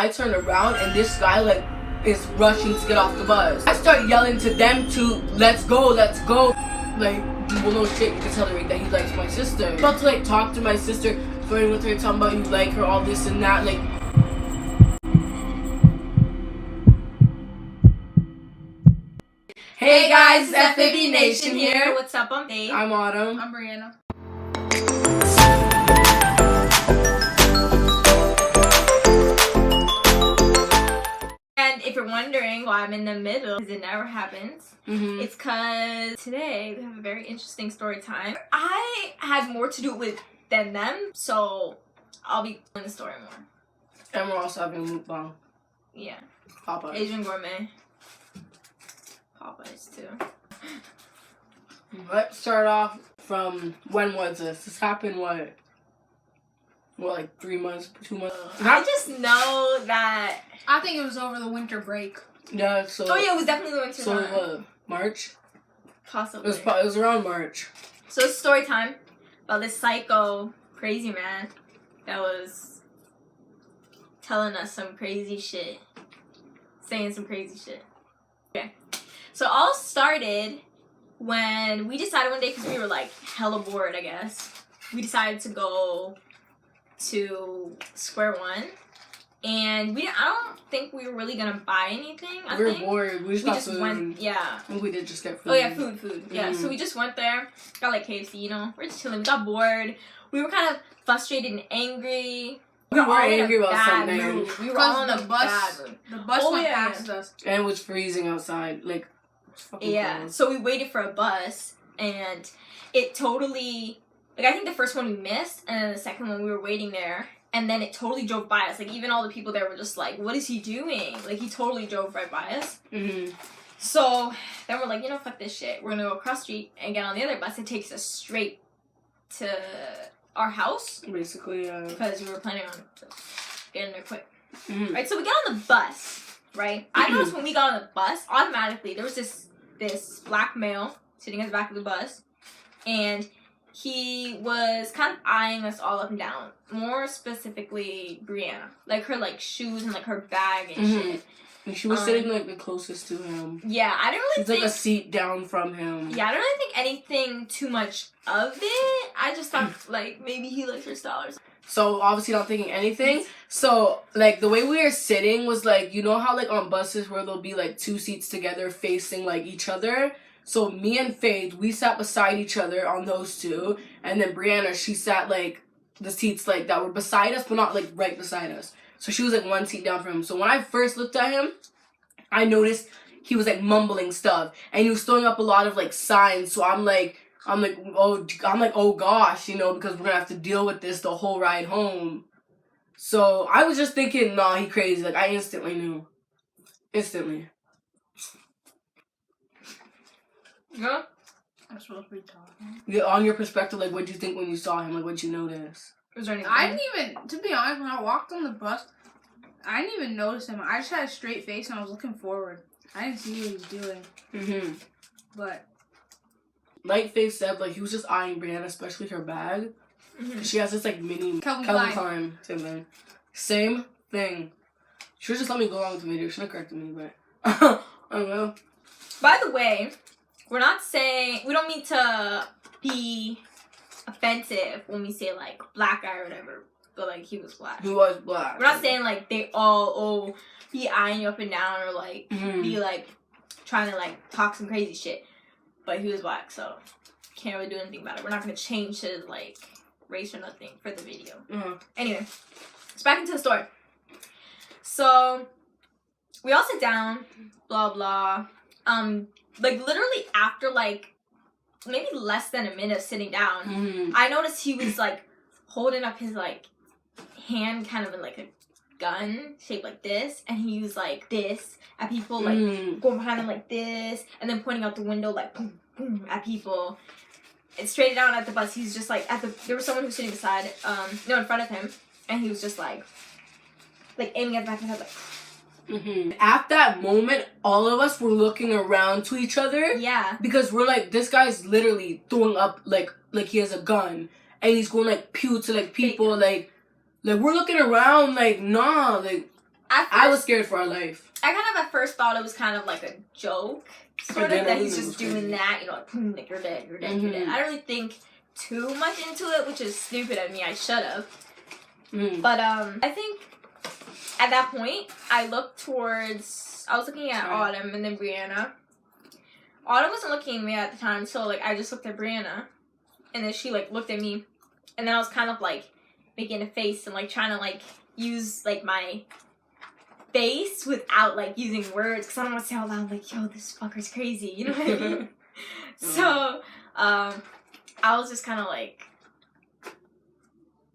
I turn around and this guy like is rushing to get off the bus. I start yelling to them to let's go. Like, well, no shit, you can tell her that he likes my sister. I'm about to like talk to my sister, flirting with her, talking about you like her, all this and that, like. Hey guys, it's F.A.B Nation here. What's up? I'm Faye. I'm Autumn. I'm Brianna. And if you're wondering why I'm in the middle, because it never happens, it's because today we have a very interesting story time. I had more to do with than them, so I'll be telling the story more. And we're also having mukbang. Yeah. Popeyes. Asian gourmet. Popeyes too. Let's start off from when was this? This happened what, like 3 months, 2 months? I just know that. I think it was over the winter break. Yeah, so. Oh yeah, it was definitely the winter time. So March? Possibly. It was around March. So it's story time about this psycho, crazy man that was telling us some crazy shit. Saying some crazy shit. Okay. So all started when we decided one day, because we were like hella bored, I guess. We decided to go to Square One. And I don't think we were really gonna buy anything. We were bored. We just food. went. Yeah. I think we did just get food. Oh yeah, food. Yeah. So we just went there, got like KFC. You know, we're just chilling. We got bored. We were kind of frustrated and angry. We were angry about something. We were all in the bus. The bus went past us, and it was freezing outside. Like, it's fucking cold. So we waited for a bus, and it totally. Like I think the first one we missed, and then the second one we were waiting there. And then it totally drove by us. Like, even all the people there were just like, what is he doing? Like, he totally drove right by us. So, then we're like, you know, fuck this shit. We're gonna go across the street and get on the other bus. It takes us straight to our house. Basically, yeah. Because we were planning on getting there quick. Right? So, we get on the bus, right? I noticed when we got on the bus, automatically, there was this black male sitting at the back of the bus. And he was kind of eyeing us all up and down. More specifically, Brianna. Like, her, like, shoes and, like, her bag and shit. And she was sitting, like, the closest to him. Yeah, I didn't really think... She's, like, a seat down from him. Yeah, I don't really think anything too much of it. I just thought, like, maybe he likes her style or something. So, obviously not thinking anything. So, like, the way we were sitting was, like, you know how, like, on buses where there'll be, like, 2 seats together facing, like, each other? So, me and Faith, we sat beside each other on those 2. And then Brianna, she sat, like, the seats, like, that were beside us, but not, like, right beside us. So, she was, like, 1 seat down from him. So, when I first looked at him, I noticed he was, like, mumbling stuff. And he was throwing up a lot of, like, signs. So, I'm like, oh, gosh, you know, because we're gonna have to deal with this the whole ride home. So, I was just thinking, nah, he crazy. Like, I instantly knew. Instantly. Yeah? I'm supposed to be talking. Yeah, on your perspective, like, what'd you think when you saw him? Like, what'd you notice? Was there anything? I didn't even, to be honest, when I walked on the bus, I didn't even notice him. I just had a straight face and I was looking forward. I didn't see what he was doing. But. Like Faith said, like, he was just eyeing Brianna, especially her bag. She has this, like, mini Calvin Klein. Same thing. She would just let me go along with the video. She would have corrected me, but I don't know. By the way, we don't mean to be offensive when we say, like, black guy or whatever, but, like, he was black. He was black. We're not saying, like, they all, be eyeing you up and down or, like, be, like, trying to, like, talk some crazy shit, but he was black, so can't really do anything about it. We're not going to change his, like, race or nothing for the video. Anyway, let's back into the story. So, we all sit down, blah, blah, like, literally after, like, maybe less than a minute of sitting down, I noticed he was, like, holding up his, like, hand kind of in, like, a gun shaped like this, and he was, like, this at people, like, going behind him like this, and then pointing out the window, like, boom, boom, at people. And straight down at the bus, he's just, like, there was someone who was sitting beside, in front of him, and he was just, like, aiming at the back of his head, like, At that moment, all of us were looking around to each other. Yeah. Because we're like, this guy's literally throwing up like he has a gun. And he's going like pew to like people. Like we're looking around like, nah, like I was scared for our life. I kind of at first thought it was kind of like a joke, sort of, that he's just doing that, you know, like, boom, like, you're dead, you're dead, you're dead. I don't really think too much into it, which is stupid of me. I should have. But I think at that point, I was looking at Autumn and then Brianna. Autumn wasn't looking at me at the time, so, like, I just looked at Brianna, and then she, like, looked at me, and then I was kind of, like, making a face and, like, trying to, like, use, like, my face without, like, using words, because I don't want to say out loud, like, yo, this fucker's crazy, you know what I mean? So, I was just kind of, like,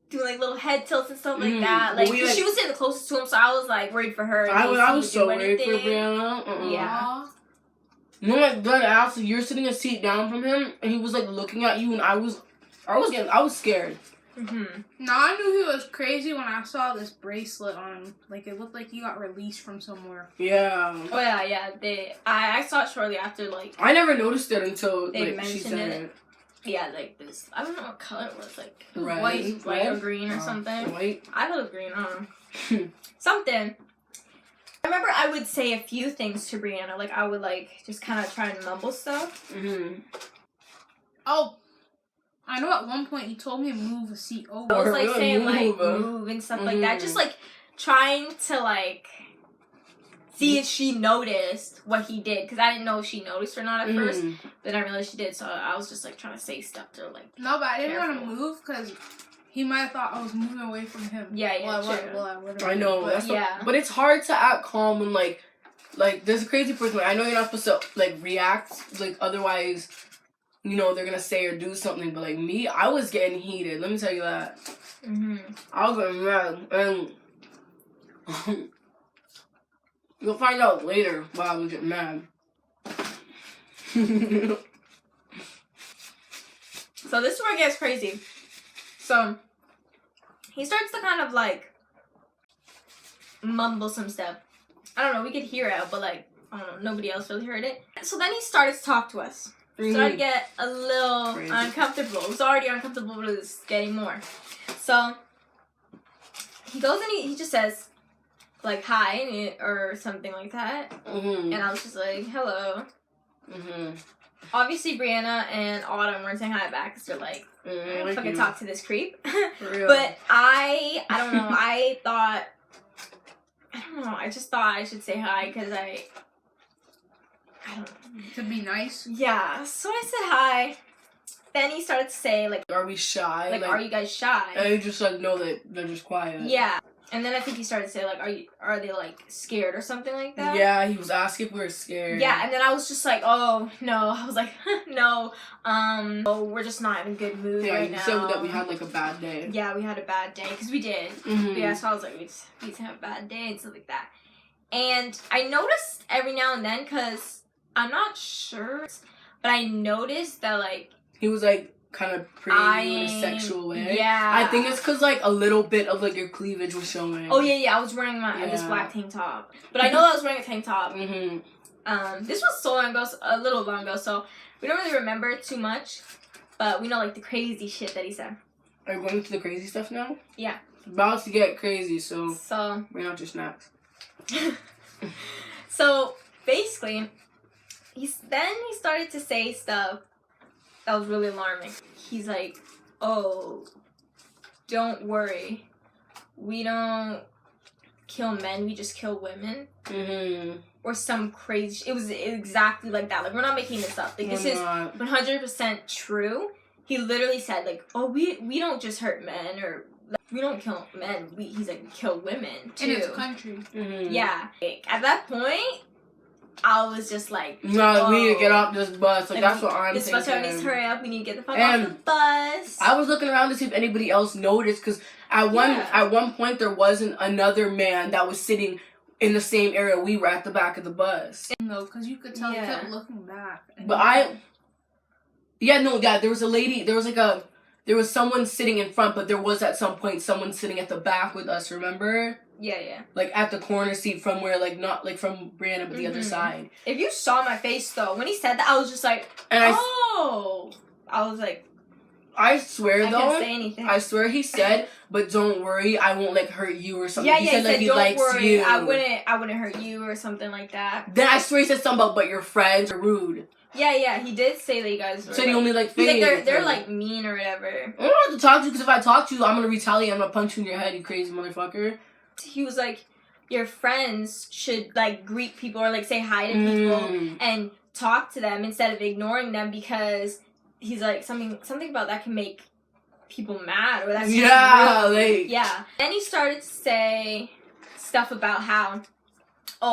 doing, like, little head tilts and stuff like that. Like, she was sitting the closest to him, so I was, like, worried for her. I was so worried for Brianna. Yeah. No, like, then after you're sitting a seat down from him, and he was, like, looking at you, and I was scared. No, I knew he was crazy when I saw this bracelet on him. Like, it looked like he got released from somewhere. Yeah. Oh, yeah. I saw it shortly after, like... I never noticed it until, they like, she mentioned said it. Yeah, like, this... I don't know what color it was, like... Red. White or green or something. White? I thought it was green, I don't know. Something. I remember I would say a few things to Brianna. Like, I would, like, just kind of try and mumble stuff. Oh... I know at one point you told me to move a seat over. I was, like, saying, like, move and stuff like that. Just, like, trying to, like, see if she noticed what he did. Because I didn't know if she noticed or not at first. Then I realized she did. So I was just, like, trying to say stuff to her, like, no, but I didn't want to move because he might have thought I was moving away from him. Yeah, true. I know. But it's hard to act calm when, like, there's a crazy person. I know you're not supposed to, like, react. Like, otherwise... You know, they're gonna say or do something, but like me, I was getting heated. Let me tell you that. I was getting mad, and you'll find out later why I was getting mad. So this is where it gets crazy. So he starts to kind of like mumble some stuff. I don't know. We could hear it, but like I don't know. Nobody else really heard it. So then he started to talk to us. Started to get a little uncomfortable. It was already uncomfortable, but it was getting more. So he goes and he just says, like, hi, or something like that. And I was just like, hello. Obviously, Brianna and Autumn weren't saying hi back because they're like, I don't fucking talk to this creep. But I don't know. I don't know. I just thought I should say hi because I don't know. To be nice? Yeah. So I said hi. Then he started to say, like... Are we shy? Like, are you guys shy? And you just, like, know that they're just quiet. Yeah. And then I think he started to say, like, are they, like, scared or something like that? Yeah, he was asking if we were scared. Yeah, and then I was just like, oh, no. I was like, no. We're just not in a good mood right now. Yeah, you said that we had, like, a bad day. Yeah, we had a bad day. Because we did. Yeah, so I was like, we just have a bad day and stuff like that. And I noticed every now and then, because... I'm not sure, but I noticed that, like... He was, like, kind of pretty in a sexual way. Yeah. I think it's because, like, a little bit of, like, your cleavage was showing. Oh, yeah, I was wearing this black tank top. But I know I was wearing a tank top. This was so long ago, a little long ago, so we don't really remember too much. But we know, like, the crazy shit that he said. Are you going into the crazy stuff now? Yeah. It's about to get crazy, so bring out your snacks. So, basically... He started to say stuff that was really alarming. He's like, oh, don't worry. We don't kill men, we just kill women. Or some crazy... It was exactly like that. Like, we're not making this up. Like, this is 100% true. He literally said, like, oh, we don't just hurt men, or... Like, we don't kill men. He's like, we kill women, too. In his country. Yeah. Like, at that point... I was just like, no, we need to get off this bus. Like, that's what I'm thinking. This bus needs to hurry up. We need to get the fuck off the bus. I was looking around to see if anybody else noticed, because at one point there wasn't another man that was sitting in the same area we were at the back of the bus. No, because you could tell he kept looking back. But there was a lady. There was someone sitting in front, but there was at some point someone sitting at the back with us. Remember? Yeah. Like, at the corner seat from where, like, not, like, from Brianna, but the other side. If you saw my face, though, when he said that, I was just like, and I was like, I swear I though, can't say anything. I swear he said, but don't worry, I won't like hurt you or something. Yeah, He yeah, said he like said, he don't likes worry, you. I wouldn't hurt you or something like that. Then I swear he said something about, but your friends are rude. Yeah, he did say that you guys were Said he only like he's like Faith. they're like mean or whatever. I don't have to talk to you because if I talk to you, I'm gonna retaliate. I'm gonna punch you in your head, you crazy motherfucker. He was like, your friends should like greet people or like say hi to people and talk to them instead of ignoring them, because he's like something about that can make people mad or that's just like yeah. Then he started to say stuff about how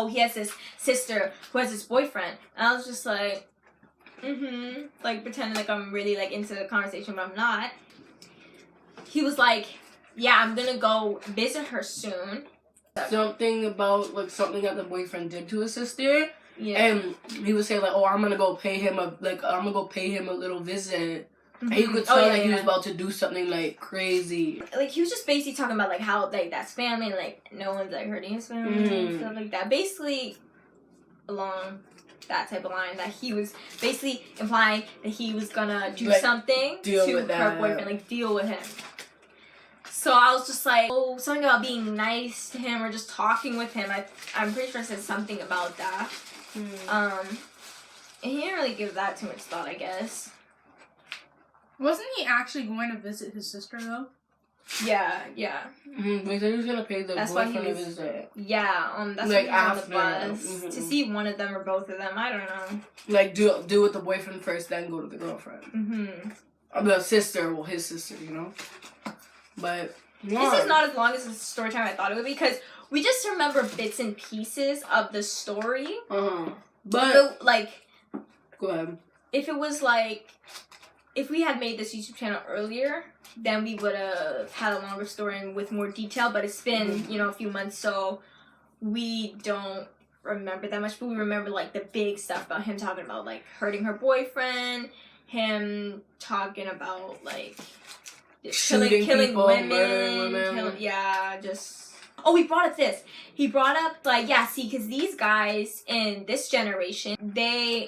he has this sister who has this boyfriend, and I was just like like pretending like I'm really like into the conversation, but I'm not. He was like, yeah, I'm gonna go visit her soon. Something about like something that the boyfriend did to his sister. Yeah. And he would say like, "Oh, I'm gonna go pay him a little visit." And you could tell he was about to do something like crazy. Like he was just basically talking about like how like that's family and like no one's like hurting his family and stuff like that. Basically, along that type of line, that he was basically implying that he was gonna do something to her boyfriend, like deal with him. So I was just like, something about being nice to him or just talking with him. I'm pretty sure I said something about that. And he didn't really give that too much thought, I guess. Wasn't he actually going to visit his sister though? Yeah. He said he was gonna pay the boyfriend a visit. Yeah, that's like why he was on the after, bus to see one of them or both of them. I don't know. Like do with the boyfriend first, then go to the girlfriend. The sister, well, his sister, you know. But this is not as long as the story time I thought it would be, because we just remember bits and pieces of the story. But like, go ahead. If it was like, if we had made this YouTube channel earlier, then we would have had a longer story and with more detail. But it's been a few months, so we don't remember that much. But we remember like the big stuff about him talking about like hurting her boyfriend, him talking about like killing people, women. He brought up this. He brought up like, because these guys in this generation,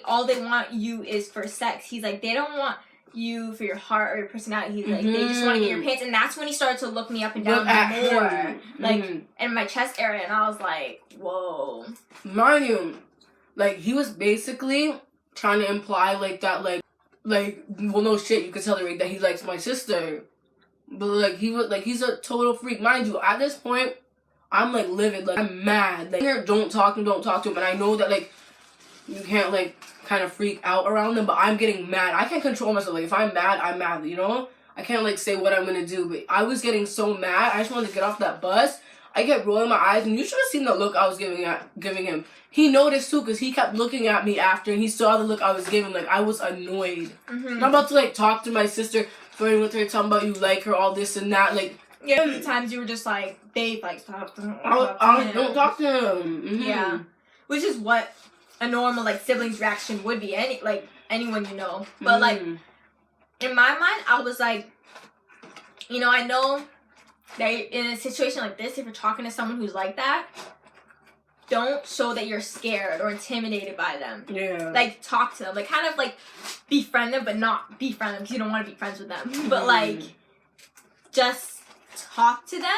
all they want you is for sex. He's like, they don't want you for your heart or your personality. He's like, they just want to get your pants. And that's when he started to look me up and down more, like in my chest area, and I was like, whoa. Mind you, like he was basically trying to imply like that, well, no shit, you could tell right that he likes my sister. But like he's a total freak. Mind you, at this point, I'm like livid, like I'm mad. Like here, don't talk to him, and I know that like you can't like kind of freak out around them, but I'm getting mad. I can't control myself. Like if I'm mad, I'm mad, you know? I can't like say what I'm gonna do, but I was getting so mad. I just wanted to get off that bus. I kept rolling my eyes, and you should have seen the look I was giving him. He noticed too, because he kept looking at me after, and he saw the look I was giving. Like I was annoyed. And I'm about to like talk to my sister, flirting with her, talking about you like her, all this and that. Like times you were just like, babe, like stop. Don't talk to him. Yeah, which is what a normal like siblings reaction would be. Anyone you know, but like in my mind, I was like, I know that in a situation like this, if you're talking to someone who's like that, don't show that you're scared or intimidated by them. Yeah. Like, talk to them. Like, kind of, like, befriend them, but not befriend them because you don't want to be friends with them. But, like, just talk to them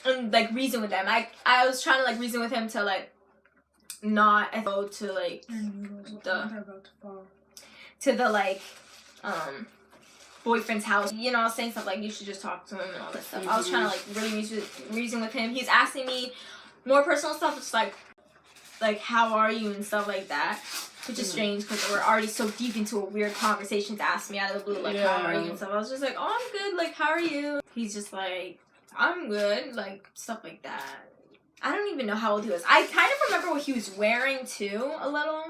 and, like, reason with them. I was trying to, like, reason with him to, like, not go to, like, boyfriend's house, saying stuff like you should just talk to him and all that stuff. I was trying to like really reason with him. He's asking me more personal stuff, just like how are you and stuff like that, which is strange because we're already so deep into a weird conversation to ask me out of the blue like how are you and stuff. I was just like, oh, I'm good, like how are you? He's just like, I'm good, like stuff like that. I don't even know how old he was. I kind of remember what he was wearing too a little.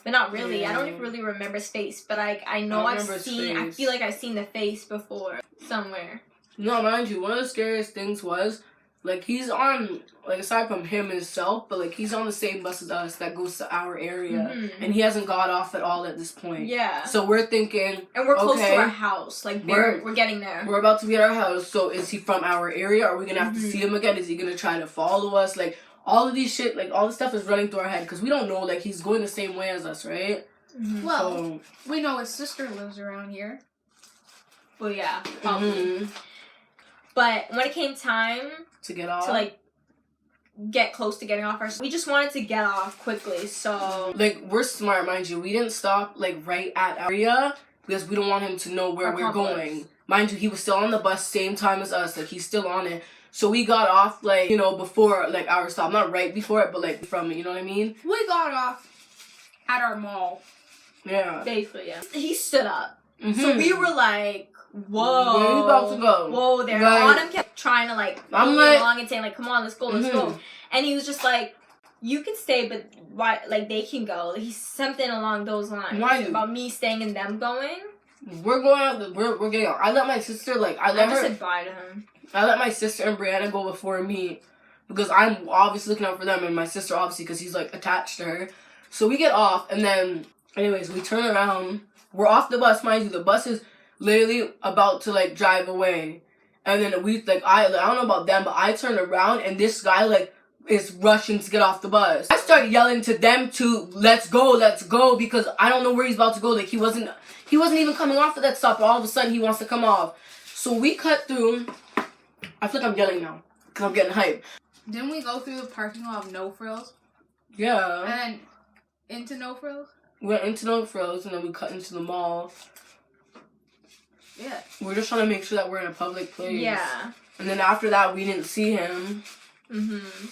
But not really. I don't even really remember his face. But I know I feel like I've seen the face before somewhere. No, mind you, one of the scariest things was, like, he's on, like, aside from him himself, but, like, he's on the same bus as us that goes to our area. And he hasn't got off at all at this point. Yeah. So we're thinking, and we're close to our house. Like, we're getting there. We're about to be at our house. So is he from our area? Are we going to have to see him again? Is he going to try to follow us? Like, all of these shit, like, all this stuff is running through our head because we don't know, like, he's going the same way as us, right? Well, we know his sister lives around here. But yeah, probably. But when it came time to get off, to like get close to getting off we just wanted to get off quickly, so like we're smart, mind you. We didn't stop like right at our area because we don't want him to know where we're going. Mind you, he was still on the bus same time as us, like he's still on it. So we got off like, you know, before like our stop, not right before it, but like from it, you know what I mean? We got off at our mall. Yeah. Basically, yeah. He stood up. So we were like, whoa. Where you about to go? Whoa, there. Like, Autumn kept trying to like I'm move like, along and saying like, come on, let's go, let's go. And he was just like, you can stay, but why? Like they can go. He's something along those lines. Why? About me staying and them going. We're going out. We're getting out. I let my sister like I just said bye to him. I let my sister and Brianna go before me because I'm obviously looking out for them, and my sister obviously because he's like attached to her. So we get off, and then anyways we turn around. We're off the bus, mind you. The bus is literally about to like drive away, and then we like I don't know about them, but I turned around and this guy like is rushing to get off the bus. I started yelling to them to let's go because I don't know where he's about to go. Like he wasn't even coming off of that stop, but all of a sudden he wants to come off. So we cut through. I feel like I'm yelling now because I'm getting hyped. Didn't we go through the parking lot of No Frills? Yeah. And into No Frills? We went into No Frills and then we cut into the mall. Yeah. We're just trying to make sure that we're in a public place. Yeah. And then after that, we didn't see him.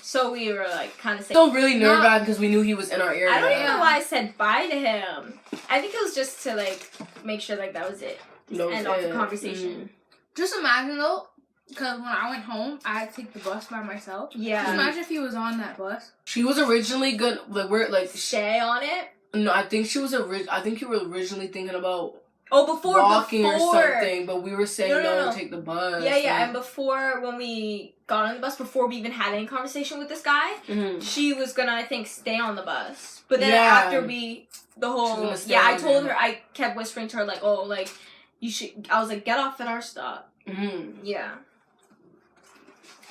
So we were like kind of still really nervous because we knew he was in our area. I don't even know why I said bye to him. I think it was just to like make sure like that was it. End off the conversation. Just imagine though, because when I went home, I had to take the bus by myself. Yeah. Just imagine if he was on that bus. She was originally good. Like we're like stay on it. No, I think she was I think you were originally thinking about before walking or something, but we were saying no, take the bus. Yeah, and before when we got on the bus, before we even had any conversation with this guy, she was gonna I think stay on the bus. But then after I told her, I kept whispering to her like, oh, like you should. I was like, get off at our stop. Yeah.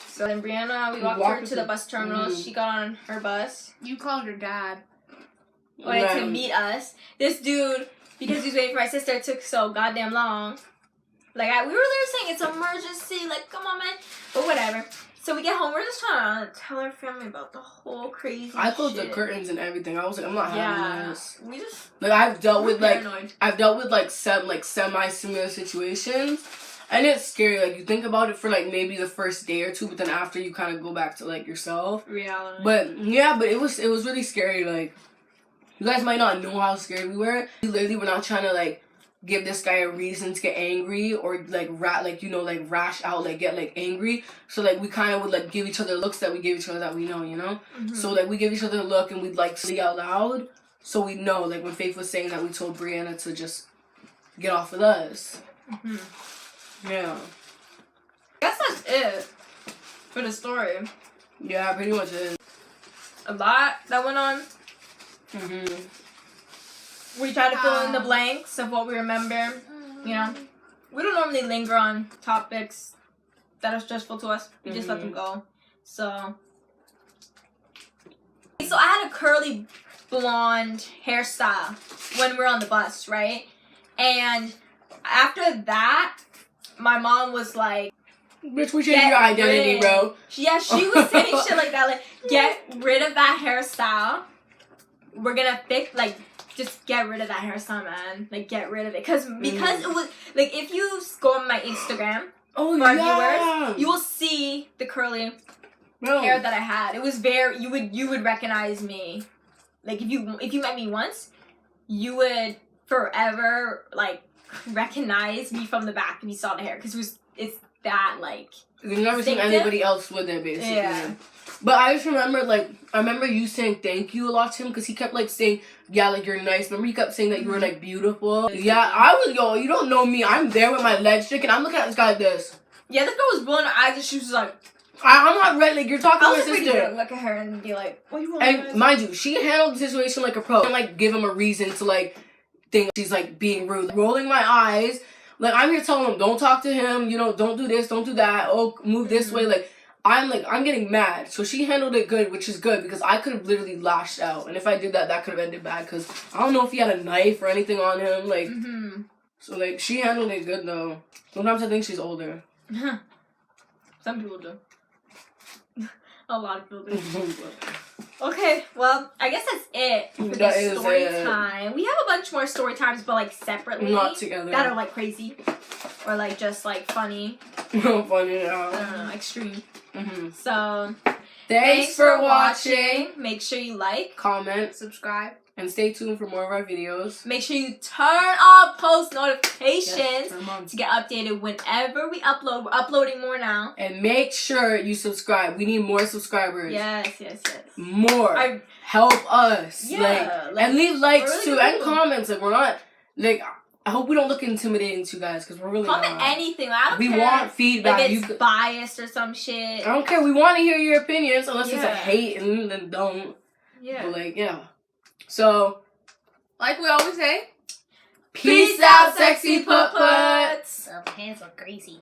So then Brianna, we walked her to the bus terminal. She got on her bus. You called your dad. Wanted to meet us. This dude, because he's waiting for my sister, it took so goddamn long. Like, we were literally saying it's an emergency. Like, come on, man. But whatever. So we get home. We're just trying to tell our family about the whole crazy I closed the curtains and everything. I was like, I'm not having this. We just like I've dealt with semi-similar situations. And it's scary. Like, you think about it for, like, maybe the first day or two, but then after you kind of go back to, like, yourself. Reality. But, yeah, but it was really scary. Like, you guys might not know how scared we were. We literally were not trying to, like, give this guy a reason to get angry or, like, rash out, like, get, like, angry. So, like, we kind of would, like, give each other looks that we give each other that we know, you know? So, like, we give each other a look and we'd, like, say out loud. So we know, like, when Faith was saying that, we told Brianna to just get off with us. Yeah. I guess that's it for the story. Yeah, pretty much it. A lot that went on. We tried to fill in the blanks of what we remember. You know, we don't normally linger on topics that are stressful to us. We just let them go. So I had a curly blonde hairstyle when we were on the bus, right? And after that, my mom was like, bitch, we changed your identity, bro. Yeah, she was saying shit like that. Like, get rid of that hairstyle. We're gonna fix, like, just get rid of that hairstyle, man. Like, get rid of it. Because it was, like, if you go on my Instagram, for our viewers, you will see the curly hair that I had. It was very, you would recognize me. Like, if you met me once, you would forever, like, recognize me from the back if you saw the hair, because it's that like you've never seen anybody else with it, basically. Yeah. But I just remember, like, I remember you saying thank you a lot to him because he kept like saying, yeah, like, you're nice. Remember he kept saying that you were like beautiful. Yeah, I was, you don't know me. I'm there with my legs shaking. I'm looking at this guy like this. Yeah, this girl was rolling her eyes and she was like, I'm not ready. Like, you're talking to my sister. To look at her and be like, what are you rolling? And mind you, she handled the situation like a pro. And like give him a reason to like think she's like being rude. Like, rolling my eyes. Like, I'm here telling him, don't talk to him, don't do this, don't do that, oh, move this way. Like, I'm getting mad. So she handled it good, which is good, because I could have literally lashed out. And if I did that, that could have ended bad, because I don't know if he had a knife or anything on him. Like, So like she handled it good though. Sometimes I think she's older. Some people do. A lot of people do. Okay, well, I guess that's it for the story time. We have a bunch more story times, but like separately. Not together. That are like crazy. Or like just like funny. Funny, yeah. I don't know, extreme. Mm-hmm. So, thanks for watching. Make sure you like, comment, subscribe, and stay tuned for more of our videos. Make sure you turn on post notifications Yes, to get updated whenever we upload. We're uploading more now. And make sure you subscribe. We need more subscribers. Yes. More. Help us. Yeah. And leave likes really too and comments. Like we're not like I hope we don't look intimidating to you guys because we're really comment not. anything. I don't care. We want feedback. If it's biased or some shit. I don't care. We want to hear your opinions unless it's a hate and then don't. Yeah. But like So like we always say, peace out, sexy putt-putts. Her pants are crazy.